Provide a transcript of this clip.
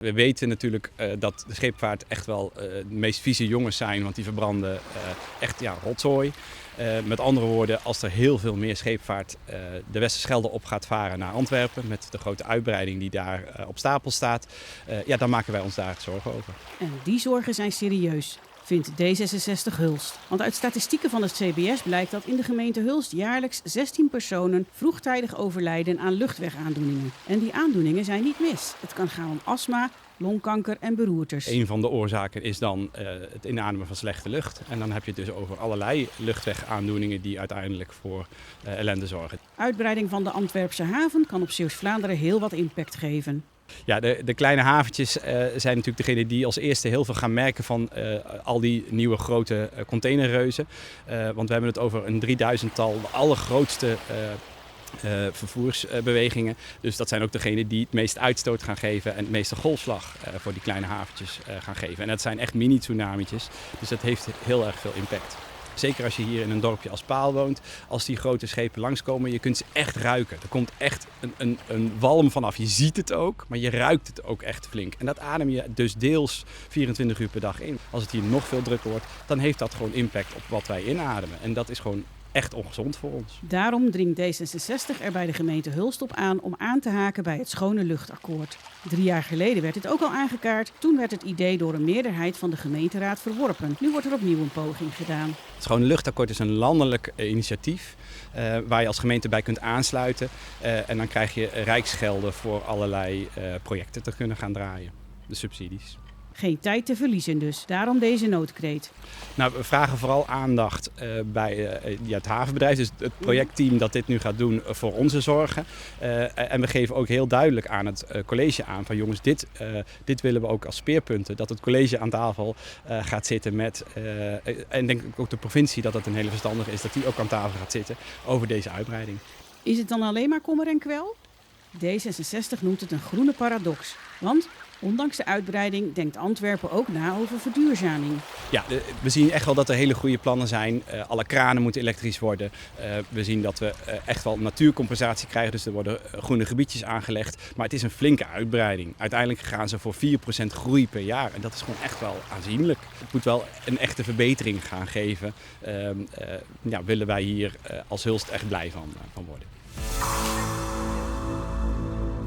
We weten natuurlijk dat de scheepvaart echt wel de meest vieze jongens zijn, want die verbranden echt rotzooi. Met andere woorden, als er heel veel meer scheepvaart de Westerschelde op gaat varen naar Antwerpen, met de grote uitbreiding die daar op stapel staat, dan maken wij ons daar zorgen over. En die zorgen zijn serieus, vindt D66 Hulst. Want uit statistieken van het CBS blijkt dat in de gemeente Hulst jaarlijks 16 personen vroegtijdig overlijden aan luchtwegaandoeningen. En die aandoeningen zijn niet mis. Het kan gaan om astma, longkanker en beroertes. Een van de oorzaken is dan het inademen van slechte lucht. En dan heb je het dus over allerlei luchtwegaandoeningen die uiteindelijk voor ellende zorgen. Uitbreiding van de Antwerpse haven kan op Zeeuws-Vlaanderen heel wat impact geven. Ja, de kleine haventjes zijn natuurlijk degene die als eerste heel veel gaan merken van al die nieuwe grote containerreuzen. Want we hebben het over een 3000-tal, de allergrootste vervoersbewegingen. Dus dat zijn ook degenen die het meest uitstoot gaan geven en het meeste golfslag voor die kleine haventjes gaan geven. En dat zijn echt mini-tsunamitjes, dus dat heeft heel erg veel impact. Zeker als je hier in een dorpje als Paal woont, als die grote schepen langskomen, je kunt ze echt ruiken. Er komt echt een walm vanaf. Je ziet het ook, maar je ruikt het ook echt flink. En dat adem je dus deels 24 uur per dag in. Als het hier nog veel drukker wordt, dan heeft dat gewoon impact op wat wij inademen. En dat is gewoon echt ongezond voor ons. Daarom dringt D66 er bij de gemeente Hulst op aan om aan te haken bij het Schone Luchtakkoord. 3 jaar geleden werd dit ook al aangekaart. Toen werd het idee door een meerderheid van de gemeenteraad verworpen. Nu wordt er opnieuw een poging gedaan. Het Schone Luchtakkoord is een landelijk initiatief waar je als gemeente bij kunt aansluiten. En dan krijg je rijksgelden voor allerlei projecten te kunnen gaan draaien. De subsidies. Geen tijd te verliezen dus. Daarom deze noodkreet. Nou, we vragen vooral aandacht bij het havenbedrijf, dus het projectteam dat dit nu gaat doen voor onze zorgen. En we geven ook heel duidelijk aan het college aan van jongens, dit willen we ook als speerpunten. Dat het college aan tafel gaat zitten met, en denk ik ook de provincie dat het een hele verstandige is, dat die ook aan tafel gaat zitten over deze uitbreiding. Is het dan alleen maar kommer en kwel? D66 noemt het een groene paradox. Want ondanks de uitbreiding denkt Antwerpen ook na over verduurzaming. Ja, we zien echt wel dat er hele goede plannen zijn. Alle kranen moeten elektrisch worden. We zien dat we echt wel natuurcompensatie krijgen. Dus er worden groene gebiedjes aangelegd. Maar het is een flinke uitbreiding. Uiteindelijk gaan ze voor 4% groei per jaar. En dat is gewoon echt wel aanzienlijk. Het moet wel een echte verbetering gaan geven. Willen wij hier als Hulst echt blij van worden.